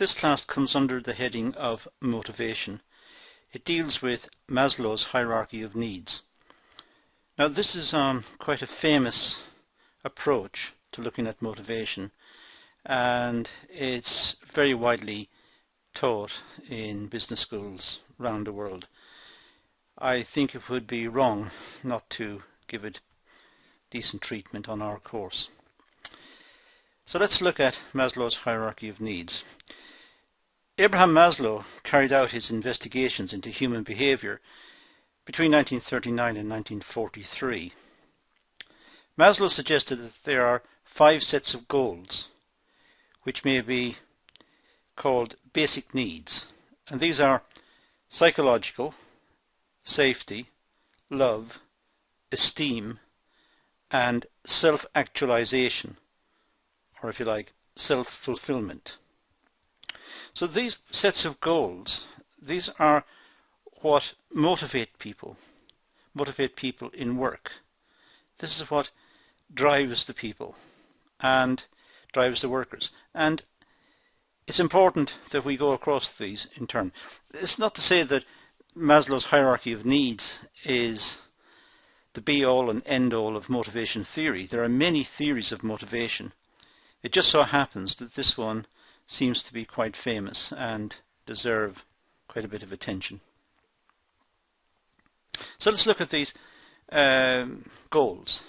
This class comes under the heading of motivation. It deals with Maslow's hierarchy of needs. Now this is quite a famous approach to looking at motivation, and it's very widely taught in business schools around the world. I think it would be wrong not to give it decent treatment on our course. So let's look at Maslow's hierarchy of needs. Abraham Maslow carried out his investigations into human behavior between 1939 and 1943. Maslow suggested that there are 5 sets of goals which may be called basic needs, and these are psychological, safety, love, esteem, and self-actualization, or if you like, self-fulfillment. So these sets of goals, these are what motivate people in work. This is what drives the people and drives the workers. And it's important that we go across these in turn. It's not to say that Maslow's hierarchy of needs is the be-all and end-all of motivation theory. There are many theories of motivation. It just so happens that this one seems to be quite famous and deserve quite a bit of attention. So let's look at these goals: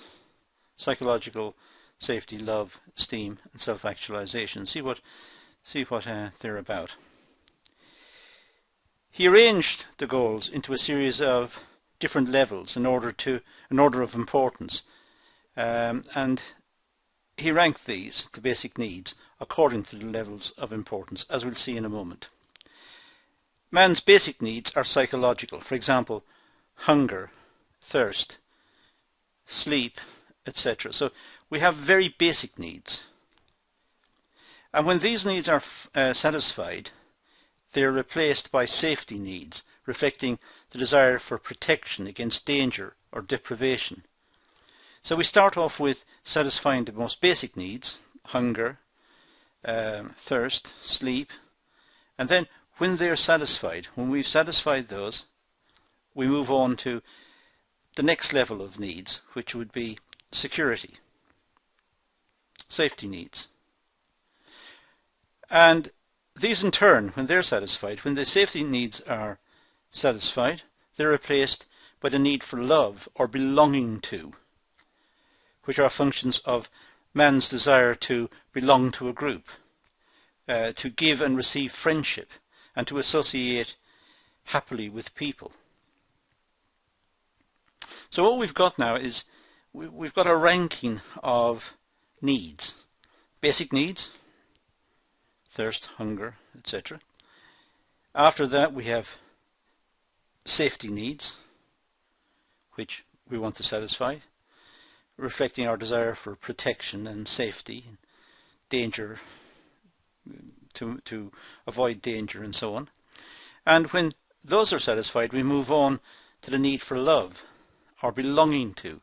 psychological, safety, love, esteem, and self-actualization. See what they're about. He arranged the goals into a series of different levels in order of importance, and he ranked these, the basic needs, according to the levels of importance, as we'll see in a moment. Man's basic needs are psychological. For example, hunger, thirst, sleep, etc. So we have very basic needs. And when these needs are satisfied, they are replaced by safety needs, reflecting the desire for protection against danger or deprivation. So we start off with satisfying the most basic needs: hunger, thirst, sleep, and then when they are satisfied, when we've satisfied those, we move on to the next level of needs, which would be security, safety needs. And these in turn, when they're satisfied, when the safety needs are satisfied, they're replaced by the need for love or belonging to, which are functions of man's desire to belong to a group, to give and receive friendship, and to associate happily with people. So what we've got now is we've got a ranking of needs: basic needs, thirst, hunger, etc. After that we have safety needs, which we want to satisfy, reflecting our desire for protection and safety, danger, to avoid danger and so on. And when those are satisfied, we move on to the need for love, or belonging to,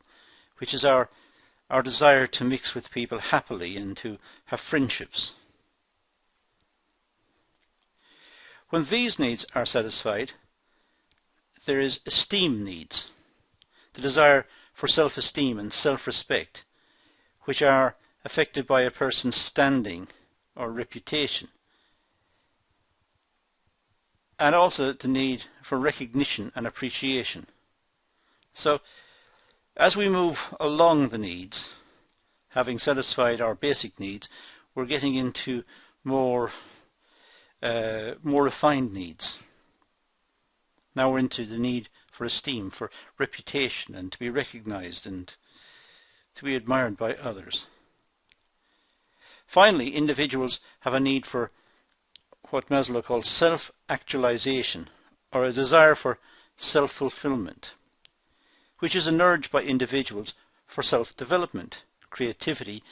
which is our desire to mix with people happily and to have friendships. When these needs are satisfied, there is esteem needs, the desire for self-esteem and self-respect, which are affected by a person's standing or reputation, and also the need for recognition and appreciation. So as we move along the needs, having satisfied our basic needs, we're getting into more refined needs. Now we're into the need for esteem, for reputation, and to be recognized and to be admired by others. Finally, individuals have a need for what Maslow calls self-actualization, or a desire for self-fulfillment, which is an urge by individuals for self-development, creativity,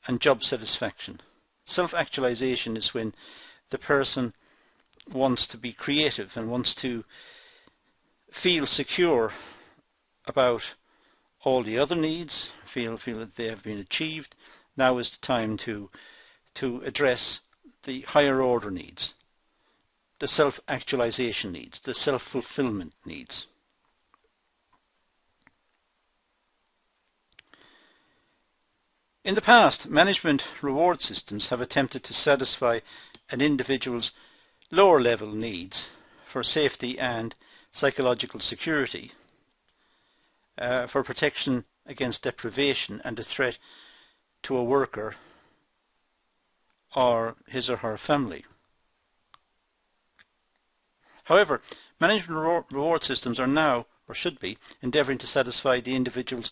and job satisfaction. Self-actualization is when the person wants to be creative and wants to feel secure about all the other needs, feel that they have been achieved. Now is the time to address the higher order needs, the self-actualization needs, the self-fulfillment needs. In the past, management reward systems have attempted to satisfy an individual's lower level needs for safety and psychological security, for protection against deprivation and a threat to a worker or his or her family. However, management reward systems are now, or should be, endeavouring to satisfy the individual's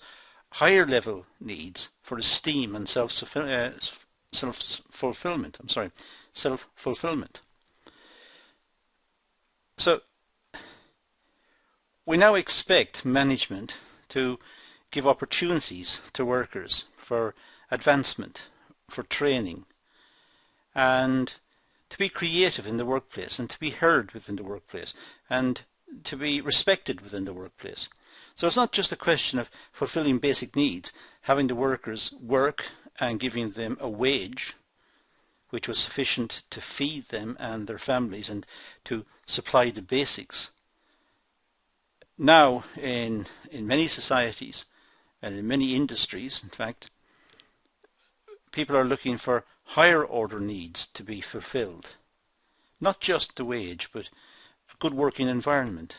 higher level needs for esteem and self-fulfillment. Self-fulfillment. So we now expect management to give opportunities to workers for advancement, for training, and to be creative in the workplace, and to be heard within the workplace, and to be respected within the workplace. So it's not just a question of fulfilling basic needs, having the workers work and giving them a wage which was sufficient to feed them and their families and to supply the basics. Now, in many societies and in many industries, in fact, people are looking for higher order needs to be fulfilled. Not just the wage, but a good working environment,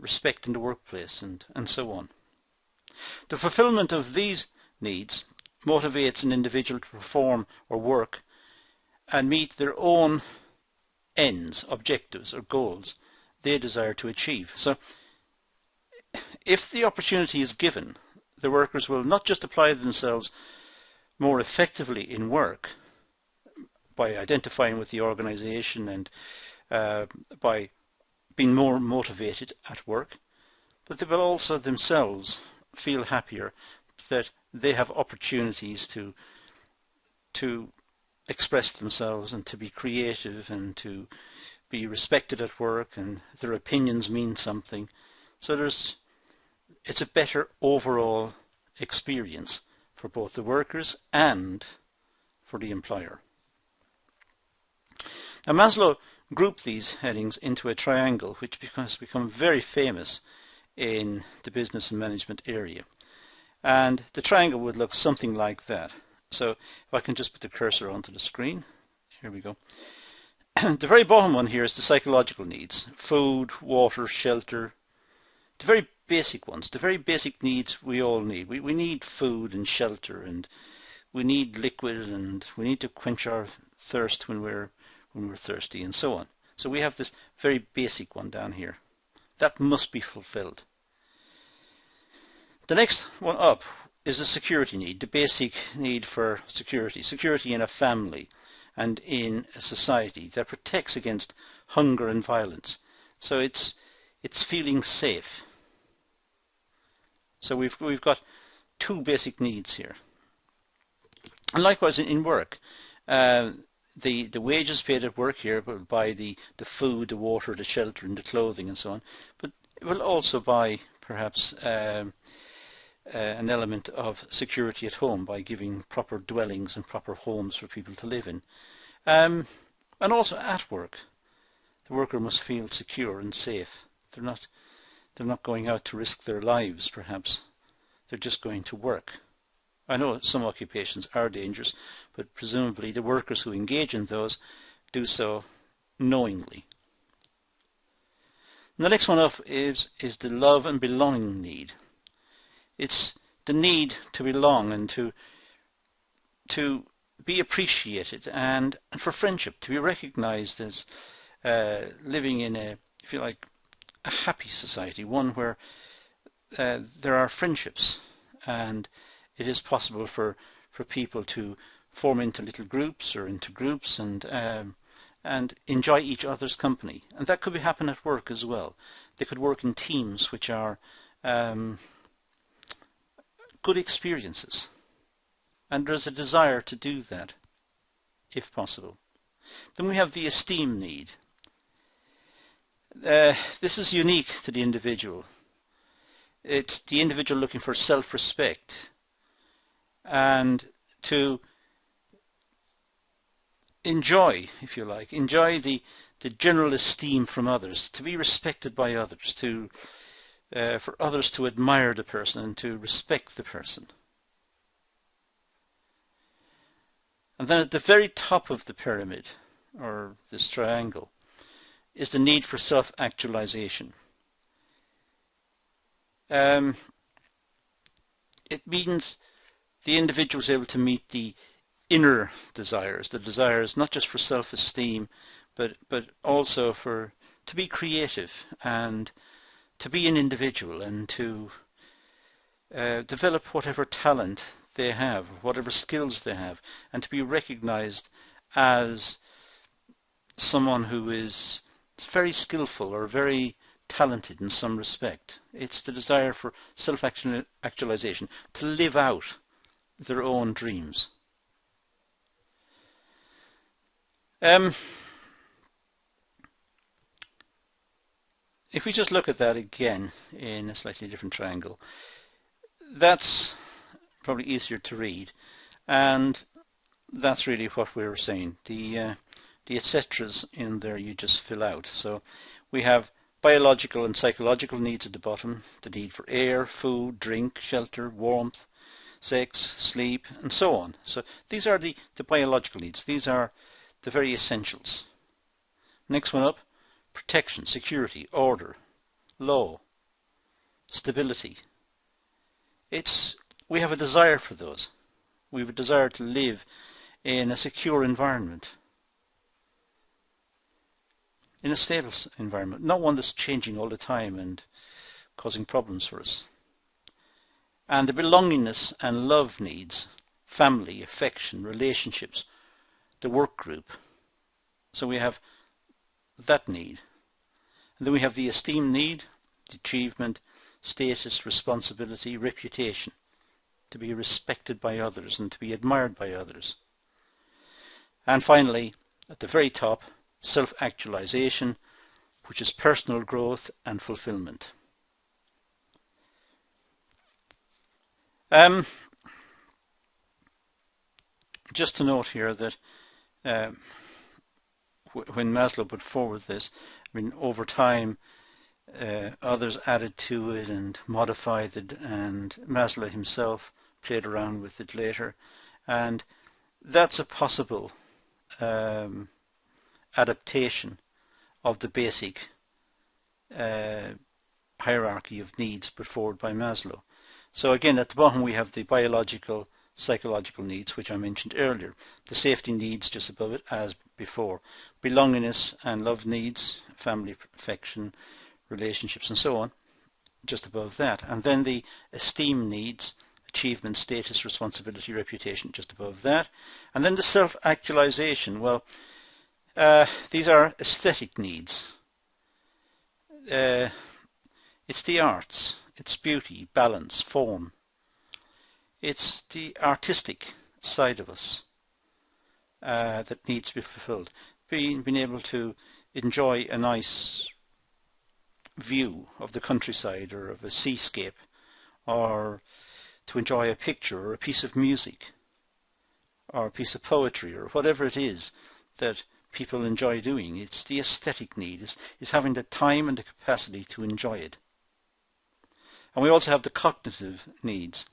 respect in the workplace, and so on. The fulfillment of these needs motivates an individual to perform or work and meet their own ends, objectives or goals they desire to achieve. So if the opportunity is given, the workers will not just apply themselves more effectively in work by identifying with the organization and by being more motivated at work, but they will also themselves feel happier that they have opportunities to express themselves and to be creative and to be respected at work, and their opinions mean something. So it's a better overall experience for both the workers and for the employer. Now, Maslow grouped these headings into a triangle which has become very famous in the business and management area. And the triangle would look something like that. So if I can just put the cursor onto the screen, here we go. The very bottom one here is the psychological needs: food, water, shelter. The very basic ones, the very basic needs we all need. We need food and shelter, and we need liquid, and we need to quench our thirst when we're thirsty, and so on. So we have this very basic one down here. That must be fulfilled. The next one up is the security need, the basic need for security. Security in a family and in a society that protects against hunger and violence. So it's feeling safe. So we've got two basic needs here. And likewise in work, the wages paid at work here will buy the food, the water, the shelter and the clothing and so on, but it will also buy perhaps an element of security at home by giving proper dwellings and proper homes for people to live in. And also at work, the worker must feel secure and safe. They're not going out to risk their lives, perhaps. They're just going to work. I know some occupations are dangerous, but presumably the workers who engage in those do so knowingly. And the next one up is the love and belonging need. It's the need to belong and to be appreciated, and for friendship, to be recognized as living in a, if you like, a happy society, one where there are friendships, and it is possible for people to form into little groups or into groups and enjoy each other's company. And that could happen at work as well. They could work in teams which are good experiences, and there's a desire to do that if possible. Then we have the esteem need. This is unique to the individual. It's the individual looking for self-respect and to enjoy, if you like, enjoy the general esteem from others, to be respected by others, for others to admire the person and to respect the person. And then at the very top of the pyramid, or this triangle, is the need for self-actualization. It means the individual is able to meet the inner desires, the desires not just for self-esteem, but also to be creative and to be an individual and to develop whatever talent they have, whatever skills they have, and to be recognized as someone who is very skillful or very talented in some respect. It's the desire for self-actualization, to live out their own dreams. If we just look at that again in a slightly different triangle, that's probably easier to read, and that's really what we were saying. The etceteras in there you just fill out. So we have biological and psychological needs at the bottom, the need for air, food, drink, shelter, warmth, sex, sleep, and so on. So these are the biological needs. These are the very essentials. Next one up, protection, security, order, law, stability. We have a desire for those. We have a desire to live in a secure environment, in a stable environment, not one that's changing all the time and causing problems for us. And the belongingness and love needs, family, affection, relationships, the work group. So we have that need. And then we have the esteem need, the achievement, status, responsibility, reputation, to be respected by others and to be admired by others. And finally, at the very top, self-actualization, which is personal growth and fulfillment. Just to note here that when Maslow put forward this, I mean, over time others added to it and modified it, and Maslow himself played around with it later, and that's a possible adaptation of the basic hierarchy of needs put forward by Maslow. So again, at the bottom we have the biological, psychological needs, which I mentioned earlier. The safety needs just above it, as before. Belongingness and love needs, family, affection, relationships, and so on, just above that. And then the esteem needs, achievement, status, responsibility, reputation, just above that. And then the self-actualization. Well, these are aesthetic needs. It's the arts, it's beauty, balance, form. It's the artistic side of us that needs to be fulfilled. Being able to enjoy a nice view of the countryside or of a seascape, or to enjoy a picture or a piece of music or a piece of poetry or whatever it is that people enjoy doing. It's the aesthetic need, is having the time and the capacity to enjoy it. And we also have the cognitive needs,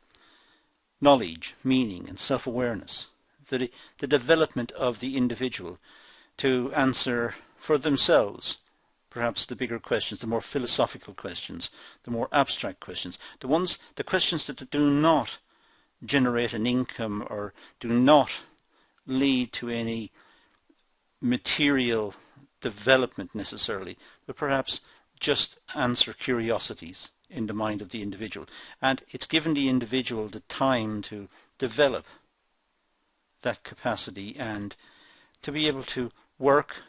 knowledge, meaning, and self-awareness, the development of the individual to answer for themselves perhaps the bigger questions, the more philosophical questions, the more abstract questions, the questions that do not generate an income or do not lead to any material development necessarily, but perhaps just answer curiosities in the mind of the individual. And it's given the individual the time to develop that capacity and to be able to work,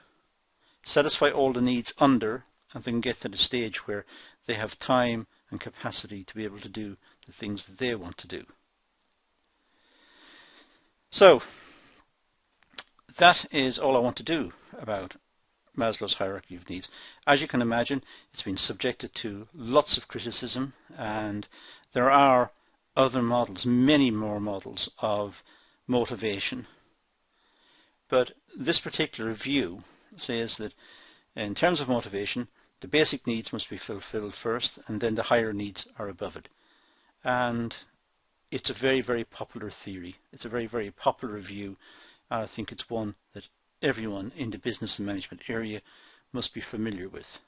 satisfy all the needs under, and then get to the stage where they have time and capacity to be able to do the things that they want to do. So that is all I want to do about Maslow's hierarchy of needs. As you can imagine, it's been subjected to lots of criticism, and there are other models, many more models of motivation, But this particular view says that in terms of motivation, the basic needs must be fulfilled first, and then the higher needs are above it. And it's a very, very popular theory. It's a very, very popular view. I think it's one that everyone in the business and management area must be familiar with.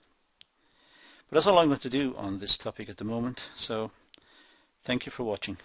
But that's all I'm going to do on this topic at the moment, so thank you for watching.